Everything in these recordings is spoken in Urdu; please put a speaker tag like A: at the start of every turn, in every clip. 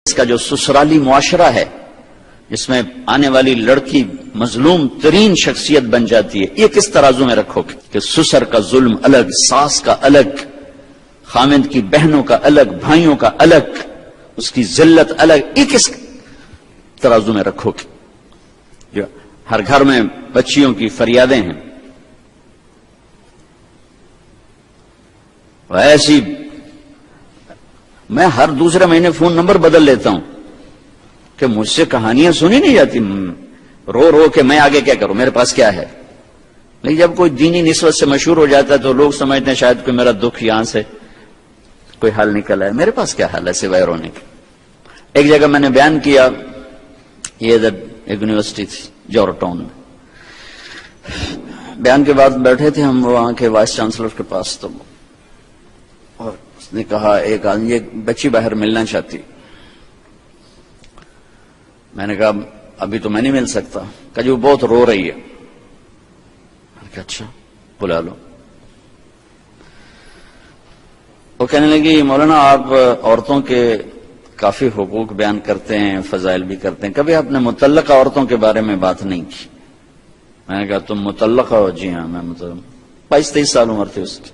A: اس کا جو سسرالی معاشرہ ہے جس میں آنے والی لڑکی مظلوم ترین شخصیت بن جاتی ہے، یہ کس ترازو میں رکھو گے کہ سسر کا ظلم الگ، ساس کا الگ، خامند کی بہنوں کا الگ، بھائیوں کا الگ، اس کی ذلت الگ، یہ کس ترازو میں رکھو گے؟ جو ہر گھر میں بچیوں کی فریادیں ہیں، ایسی میں ہر دوسرے مہینے فون نمبر بدل لیتا ہوں کہ مجھ سے کہانیاں سنی نہیں جاتی، رو رو کے میں آگے کیا کروں، میرے پاس کیا ہے۔ لیکن جب کوئی دینی نسبت سے مشہور ہو جاتا ہے تو لوگ سمجھتے ہیں شاید کوئی میرا دکھ یہاں سے کوئی حل نکل ہے۔ میرے پاس کیا حل ہے سوائے رونے کے؟ ایک جگہ میں نے بیان کیا، یہ ادھر ایک یونیورسٹی تھی جور ٹاؤن میں، بیان کے بعد بیٹھے تھے ہم وہاں کے وائس چانسلر کے پاس، تو اور اس نے کہا ایک آدمی، ایک بچی باہر ملنا چاہتی، میں نے کہا ابھی تو میں نہیں مل سکتا، کہ جو بہت رو رہی ہے، میں نے کہا اچھا بلا لو۔ وہ کہنے لگی مولانا آپ عورتوں کے کافی حقوق بیان کرتے ہیں، فضائل بھی کرتے ہیں، کبھی آپ نے متعلقہ عورتوں کے بارے میں بات نہیں کی۔ میں نے کہا تم متعلقہ ہو؟ جی ہاں میں 22-23 سال عمر تھی اس کی۔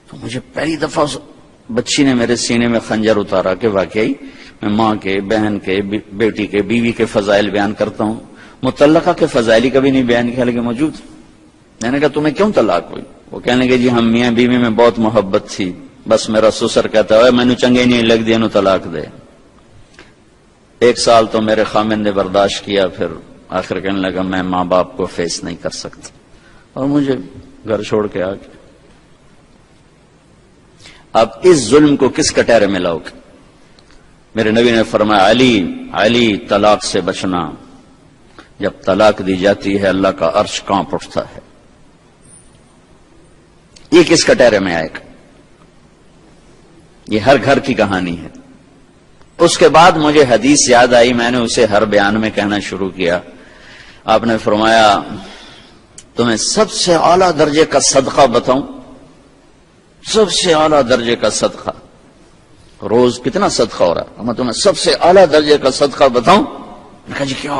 A: تو مجھے پہلی دفعہ بچی نے میرے سینے میں خنجر اتارا کہ واقعی میں ماں کے، بہن کے، بیٹی کے، بیوی کے فضائل بیان کرتا ہوں، متعلقہ کے فضائل ہی کبھی نہیں بیان کیا، لیکن موجود۔ میں نے کہا تمہیں کیوں طلاق ہوئی؟ وہ کہنے لگے جی ہم میاں بیوی میں بہت محبت تھی، بس میرا سسر کہتا ہے میں نے چنگے نہیں لگ دیا نو طلاق دے۔ 1 سال تو میرے خامند نے برداشت کیا، پھر آخر کہنے لگا میں ماں باپ کو فیس نہیں کر سکتا، اور مجھے گھر چھوڑ کے آ گیا۔ اب اس ظلم کو کس کٹہرے میں لاؤ گے؟ میرے نبی نے فرمایا علی طلاق سے بچنا، جب طلاق دی جاتی ہے اللہ کا عرش کانپ اٹھتا ہے۔ یہ کس کٹہرے میں آئے گا؟ یہ ہر گھر کی کہانی ہے۔ اس کے بعد مجھے حدیث یاد آئی، میں نے اسے ہر بیان میں کہنا شروع کیا۔ آپ نے فرمایا تمہیں سب سے اعلیٰ درجے کا صدقہ بتاؤں؟ سب سے اعلیٰ درجے کا صدقہ، روز کتنا صدقہ ہو رہا ہے، میں تمہیں سب سے اعلیٰ درجے کا صدقہ بتاؤں؟ میں کہا جی کیا؟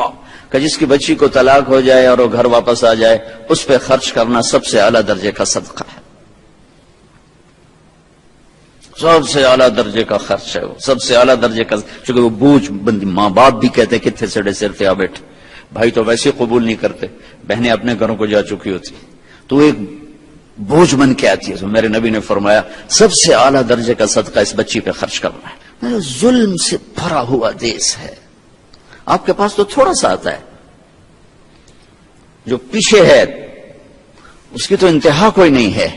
A: کہ جس کی بچی کو طلاق ہو جائے اور وہ گھر واپس آ جائے، اس پہ خرچ کرنا سب سے اعلیٰ درجے کا صدقہ ہے، سب سے اعلیٰ درجے کا خرچ ہے وہ، سب سے اعلیٰ درجے کا، چونکہ وہ بوجھ بندی، ماں باپ بھی کہتے کتنے سڑے سر تھے آ بیٹھے، بھائی تو ویسے قبول نہیں کرتے، بہنیں اپنے گھروں کو جا چکی ہوتی، تو ایک بوجھ بن کے آتی ہے۔ تو میرے نبی نے فرمایا سب سے اعلیٰ درجے کا صدقہ اس بچی پہ خرچ کرنا ہے۔ ظلم سے بھرا ہوا دیس ہے، آپ کے پاس تو تھوڑا سا آتا ہے، جو پیچھے ہے اس کی تو انتہا کوئی نہیں ہے۔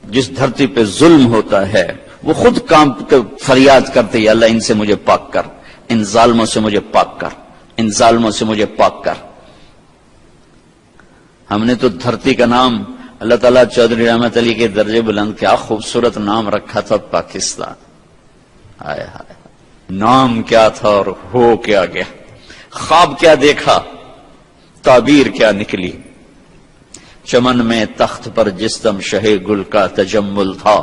A: جس دھرتی پہ ظلم ہوتا ہے وہ خود کام فریاد کرتے ہیں اللہ ان سے مجھے پاک کر، ان ظالموں سے مجھے پاک کر، ان ظالموں سے مجھے پاک کر۔ ہم نے تو دھرتی کا نام اللہ تعالیٰ چودھری رحمت علی کے درجے بلند، کیا خوبصورت نام رکھا تھا پاکستان، ہائے ہائے، نام کیا تھا اور ہو کیا گیا، خواب کیا دیکھا، تعبیر کیا نکلی۔ چمن میں تخت پر جسم شہ گل کا تجمل تھا،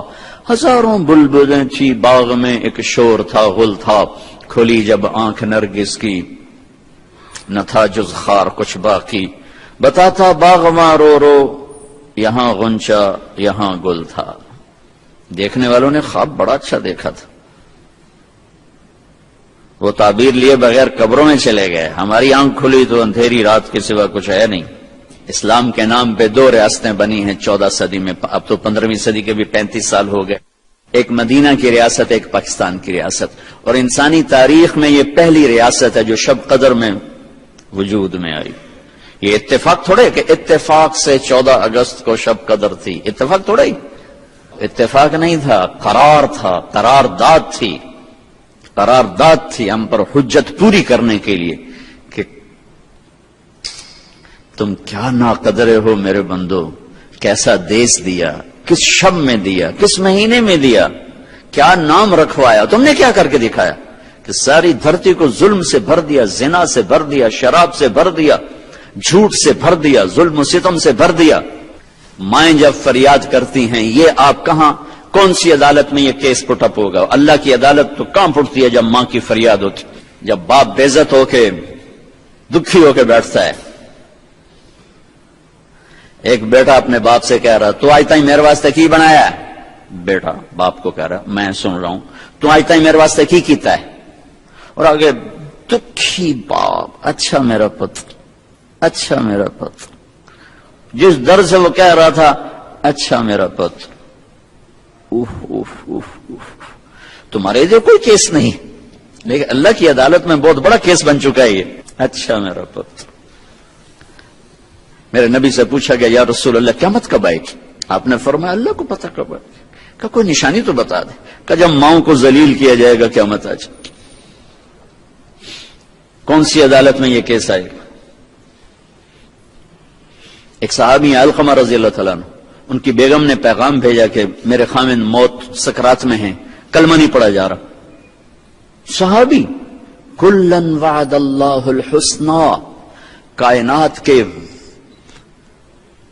A: ہزاروں بلبلیں تھی باغ میں ایک شور تھا غل تھا، کھلی جب آنکھ نرگس کی نہ تھا جز خار کچھ باقی، بتاتا باغ ماں رو رو یہاں غنچہ یہاں گل تھا۔ دیکھنے والوں نے خواب بڑا اچھا دیکھا تھا، وہ تعبیر لیے بغیر قبروں میں چلے گئے، ہماری آنکھ کھلی تو اندھیری رات کے سوا کچھ ہے نہیں۔ اسلام کے نام پہ 2 ریاستیں بنی ہیں 14 صدی میں، اب تو 15ویں صدی کے بھی 35 سال ہو گئے، ایک مدینہ کی ریاست، ایک پاکستان کی ریاست، اور انسانی تاریخ میں یہ پہلی ریاست ہے جو شب قدر میں وجود میں آئی۔ یہ اتفاق تھوڑے کہ اتفاق سے 14 اگست کو شب قدر تھی، اتفاق تھوڑا ہی، اتفاق نہیں تھا، قرار تھا، قرارداد تھی، قرارداد تھی ہم پر حجت پوری کرنے کے لیے کہ تم کیا ناقدرے ہو میرے بندو، کیسا دیس دیا، کس شب میں دیا، کس مہینے میں دیا، کیا نام رکھوایا، تم نے کیا کر کے دکھایا کہ ساری دھرتی کو ظلم سے بھر دیا، زنا سے بھر دیا، شراب سے بھر دیا، جھوٹ سے بھر دیا، ظلم و ستم سے بھر دیا۔ مائیں جب فریاد کرتی ہیں یہ آپ کہاں کون سی عدالت میں یہ کیس پٹ اپ ہوگا؟ اللہ کی عدالت تو کہاں پٹتی ہے جب ماں کی فریاد ہوتی، جب باپ بے عزت ہو کے دکھی ہو کے بیٹھتا ہے۔ ایک بیٹا اپنے باپ سے کہہ رہا تو آج تک میرے واسطے کی بنایا ہے؟ بیٹا باپ کو کہہ رہا میں سن رہا ہوں، تو آج تک میرے واسطے کی کیتا ہے؟ اور آگے دکھی باپ، اچھا میرا پتر، اچھا میرا پتر، جس درد سے وہ کہہ رہا تھا اچھا میرا پتر، اوف اوف اوف اوف، تمہارے ادھر کوئی کیس نہیں، لیکن اللہ کی عدالت میں بہت بڑا کیس بن چکا ہے یہ، اچھا میرا پتر۔ میرے نبی سے پوچھا گیا یا رسول اللہ قیامت کب آئے گی؟ آپ نے فرمایا اللہ کو پتہ کب آئے گی، کہ کوئی نشانی تو بتا دے، کہ جب ماؤں کو ذلیل کیا جائے گا قیامت آ جائے گی۔ کون سی عدالت میں یہ کیس آئے گا؟ ایک صحابی علقمہ رضی اللہ تعالیٰ عنہ، ان کی بیگم نے پیغام بھیجا کہ میرے خاوند موت سکرات میں ہیں، کلمہ نہیں پڑھا جا رہا۔ صحابی کلن وعد اللہ الحسنى، کائنات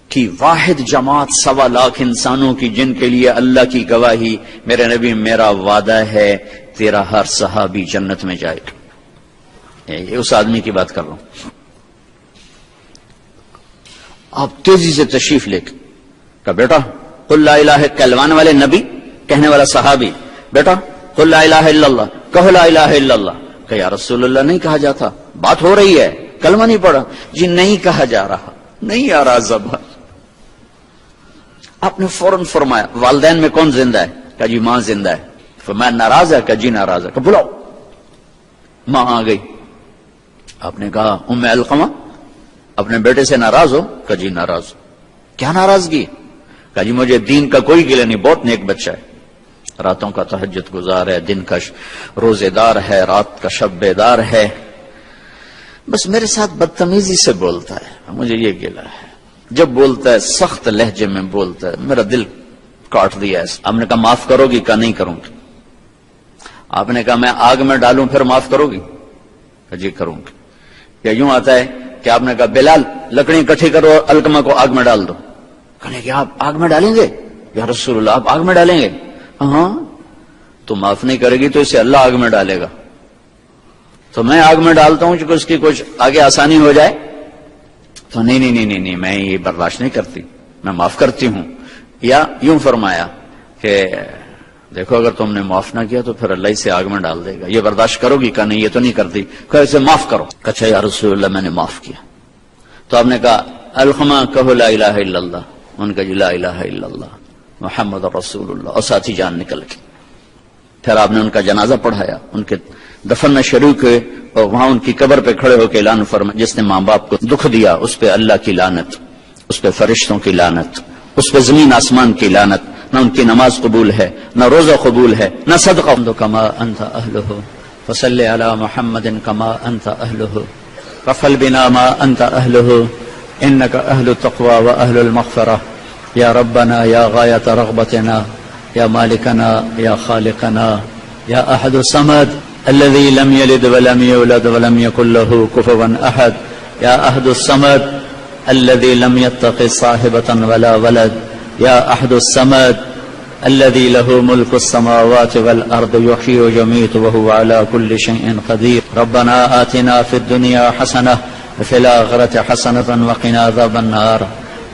A: کی واحد جماعت 1.25 لاکھ انسانوں کی جن کے لیے اللہ کی گواہی، میرے نبی میرا وعدہ ہے تیرا ہر صحابی جنت میں جائے گا۔ یہ اس آدمی کی بات کر رہا ہوں۔ آپ تیزی سے تشریف لے کے کہ بیٹا قل لا الہ، کہلوانے والے نبی، کہنے والا صحابی، بیٹا قل لا الہ الا اللہ، کہو لا الہ الا اللہ۔ کہ یا رسول اللہ نہیں کہا جاتا، بات ہو رہی ہے، کلمہ نہیں پڑھا جی، نہیں کہا جا رہا، نہیں آ رہا زبان۔ آپ نے فوراً فرمایا والدین میں کون زندہ ہے؟ کہ جی ماں زندہ ہے۔ فرمایا ناراض ہے؟ کہ جی ناراض ہے۔ کہ بلاؤ۔ ماں آ گئی۔ آپ نے کہا ام علقمہ اپنے بیٹے سے ناراض ہو؟ کہ جی ناراض ہو۔ کیا ناراضگی؟ کہ جی مجھے دین کا کوئی گلہ نہیں، بہت نیک بچہ ہے، راتوں کا تہجد گزار ہے، دن کا روزے دار ہے، رات کا شب بیدار ہے، بس میرے ساتھ بدتمیزی سے بولتا ہے، مجھے یہ گلہ ہے، جب بولتا ہے سخت لہجے میں بولتا ہے، میرا دل کاٹ دیا ہے۔ آپ نے کہا معاف کرو گی؟ کہ نہیں کروں گی۔ آپ نے کہا میں آگ میں ڈالوں پھر معاف کرو گی؟ کہ جی کروں گی۔ یا یوں آتا ہے کہ آپ نے کہا بلال لکڑی اکٹھی کرو اور علقمہ کو آگ میں ڈال دو، کہنے کہ آپ آگ میں ڈالیں گے؟ یا رسول اللہ آپ آگ میں ڈالیں گے؟ ہاں، تو معاف نہیں کرے گی تو اسے اللہ آگ میں ڈالے گا، تو میں آگ میں ڈالتا ہوں کہ اس کی کچھ آگے آسانی ہو جائے، تو نہیں میں یہ برداشت نہیں کرتی، میں معاف کرتی ہوں۔ یا یوں فرمایا کہ دیکھو اگر تم نے معاف نہ کیا تو پھر اللہ اسے آگ میں ڈال دے گا، یہ برداشت کرو گی؟ کہ نہیں یہ تو نہیں کرتی، کہ اسے معاف کرو۔ اچھا یا رسول اللہ میں نے معاف کیا۔ تو آپ نے کہا علقمہ کہو لا الہ الا اللہ، ان کا جی لا الہ الا اللہ محمد رسول اللہ، اور ساتھی جان نکل گئی۔ پھر آپ نے ان کا جنازہ پڑھایا، ان کے دفن میں شریک ہوئے، اور وہاں ان کی قبر پہ کھڑے ہو کے اعلان فرمایا جس نے ماں باپ کو دکھ دیا اس پہ اللہ کی لعنت، اس پہ فرشتوں کی لعنت، اس پہ زمین آسمان کی لعنت، نہ ان کی نماز قبول ہے، نہ روزہ قبول ہے، نہ صدقہ۔ کما انت اہلہ فصلی علی محمد کما انت اہلہ وفعل بنا ما انت اہلہ انک اہل التقوی واہل المغفرہ یا ربنا یا غایت رغبتنا یا مالکنا یا خالقنا یا احد الصمد الذي لم يلد ولم يولد ولم يكن له كفوا احد یا احد الصمد الذي لم يتخذ صاحبة ولا ولد یا احد الصمد الذي له ملك السماوات والارض يحيي ويميت وهو على كل شيء قدير ربنا آتنا في الدنيا حسنة وفي الآخرة حسنة وقنا عذاب النار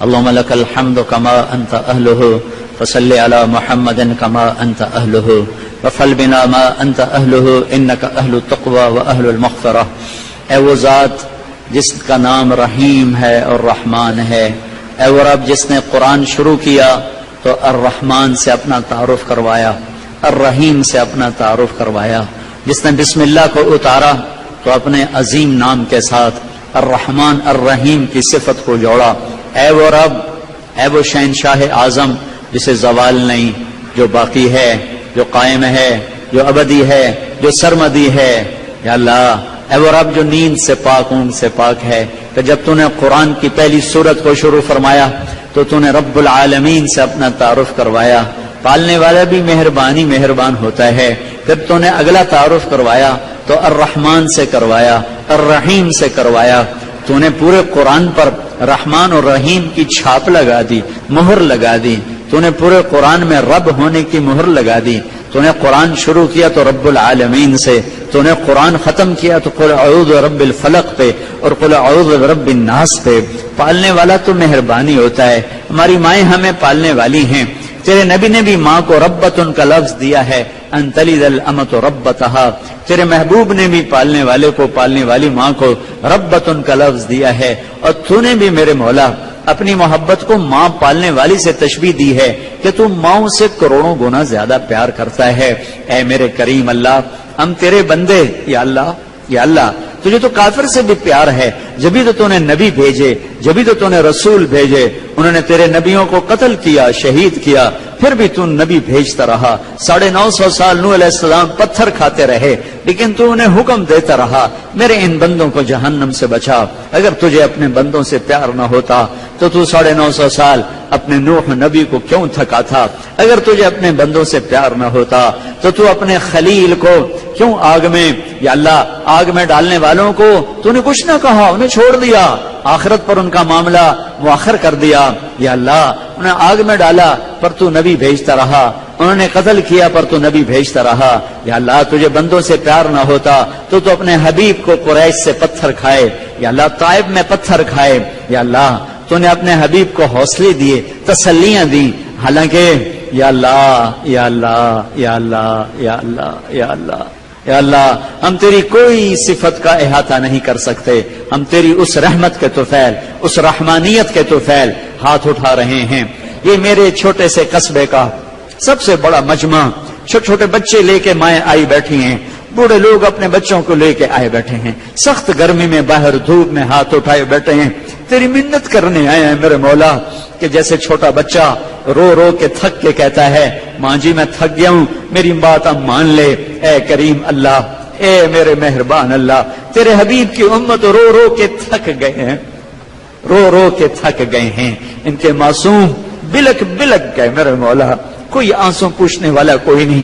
A: اللهم لك الحمد كما أنت أهله فصل على محمد كما أنت أهله وفعل بنا ما أنت أهله إنك أهل التقوى وأهل المغفرة۔ اے وہ ذات جس کا نام رحیم ہے اور رحمان ہے، اے وہ رب جس نے قرآن شروع کیا تو الرحمن سے اپنا تعارف کروایا، الرحیم سے اپنا تعارف کروایا، جس نے بسم اللہ کو اتارا تو اپنے عظیم نام کے ساتھ الرحمن الرحیم کی صفت کو جوڑا۔ اے وہ رب، اے وہ شہنشاہ اعظم جسے زوال نہیں، جو باقی ہے، جو قائم ہے، جو ابدی ہے، جو سرمدی ہے، یا اللہ اے وہ رب جو نیند سے پاک، اونگ سے پاک ہے، کہ جب تو نے قرآن کی پہلی سورت کو شروع فرمایا تو تو نے رب العالمین سے اپنا تعارف کروایا، پالنے والا بھی مہربان ہوتا ہے، پھر تو نے اگلا تعارف کروایا تو الرحمن سے کروایا، الرحیم سے کروایا، تو نے پورے قرآن پر رحمان اور رحیم کی چھاپ لگا دی، مہر لگا دی، تو نے پورے قرآن میں رب ہونے کی مہر لگا دی. تو نے قرآن شروع کیا تو رب العالمین سے, تو نے قرآن ختم کیا تو قل اعوذ برب الفلق پہ اور قل اعوذ برب الناس پہ. پالنے والا تو مہربانی ہوتا ہے. ہماری مائیں ہمیں پالنے والی ہیں. تیرے نبی نے بھی ماں کو ربتن کا لفظ دیا ہے, ان تلد الامۃ ربتہا. تیرے محبوب نے بھی پالنے والے کو, پالنے والی ماں کو ربتن کا لفظ دیا ہے. اور تو نے بھی میرے مولا اپنی محبت کو ماں پالنے والی سے تشبیہ دی ہے کہ تو ماؤں سے کروڑوں گنا زیادہ پیار کرتا ہے. اے میرے کریم اللہ, ہم تیرے بندے, یا اللہ یا اللہ تجھے تو کافر سے بھی پیار ہے, جبھی تو نے نبی بھیجے, جبھی تو نے رسول بھیجے. انہوں نے تیرے نبیوں کو قتل کیا, شہید کیا, پھر بھی تو نبی بھیجتا رہا. 950 سال نوح علیہ السلام پتھر کھاتے رہے, لیکن تو انہیں حکم دیتا رہا میرے ان بندوں کو جہنم سے بچا. اگر تجھے اپنے بندوں سے پیار نہ ہوتا تو 950 سال اپنے نوح نبی کو کیوں تھکا تھا؟ اگر تجھے اپنے بندوں سے پیار نہ ہوتا تو اپنے خلیل کو کیوں آگ میں, یا اللہ آگ میں ڈالنے والوں کو تو نے کچھ نہ کہا, انہیں چھوڑ دیا, آخرت پر ان کا معاملہ مؤخر کر دیا. یا اللہ انہیں آگ میں ڈالا پر تو نبی بھیجتا رہا, انہوں نے قتل کیا پر تو نبی بھیجتا رہا. یا اللہ تجھے بندوں سے پیار نہ ہوتا تو اپنے حبیب کو قریش سے پتھر کھائے, یا اللہ طائف میں پتھر کھائے. یا اللہ تو نے اپنے حبیب کو حوصلے دیے, تسلیاں دی, حالانکہ یا اللہ یا اللہ یا اللہ یا اللہ یا اللہ یا اللہ ہم تیری کوئی صفت کا احاطہ نہیں کر سکتے. ہم تیری اس رحمت کے طفیل, اس رحمانیت کے طفیل ہاتھ اٹھا رہے ہیں. یہ میرے چھوٹے سے قصبے کا سب سے بڑا مجمع, چھوٹے چھوٹے بچے لے کے مائیں آئی بیٹھی ہیں, بوڑھے لوگ اپنے بچوں کو لے کے آئے بیٹھے ہیں, سخت گرمی میں باہر دھوپ میں ہاتھ اٹھائے بیٹھے ہیں, تیری منت کرنے آئے ہیں میرے مولا. کہ جیسے چھوٹا بچہ رو رو کے تھک کے کہتا ہے ماں جی میں تھک گیا ہوں, میری بات اب مان لے. اے کریم اللہ, اے میرے مہربان اللہ, تیرے حبیب کی امت رو رو کے تھک گئے ہیں, رو رو کے تھک گئے ہیں. ان کے معصوم بلک بلک گئے میرے مولا, کوئی آنسو پوچھنے والا کوئی نہیں.